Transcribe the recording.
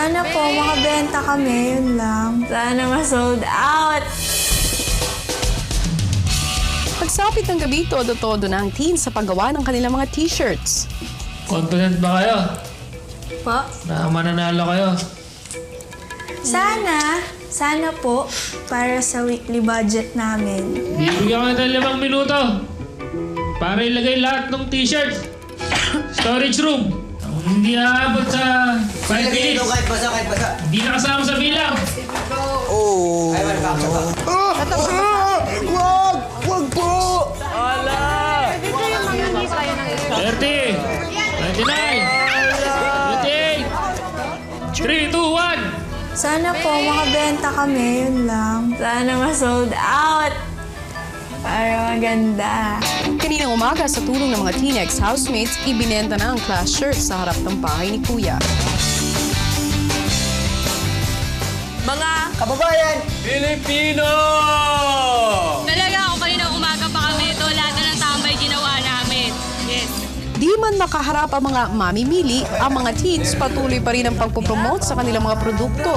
Sana po makabenta kami, yun lang. Sana ma-sold out. Pagsapit ng gabi, todo-todo na ang teens sa paggawa ng kanilang mga t-shirts. Confident ba kayo? Po? Na mananalo kayo? Sana po, para sa weekly budget namin. Bibigyan ka ng 5 minuto para ilagay lahat ng t-shirt. Storage room. Ang hindi aabot sa 5 minutes. Kahit basa. Hindi na kasama sa bilang. Ay, wala pa ako. Wag po! 30, 29, 28, 3, 2, 1. Sana po makabenta kami, yun lang. Sana ma-sold out. Para maganda. Kaninang umaga sa tulong ng mga Teen-X housemates, ibinenta na ang class shirt sa harap ng bahay ni Kuya. Mga Kababayan! Pilipino! Talaga ako kaninang umaga pa kami ito. Lahat na ng tambay ginawa namin. Yes. Di man makaharap ang mga mamimili, ang mga teens patuloy pa rin ang pagpopromote sa kanilang mga produkto.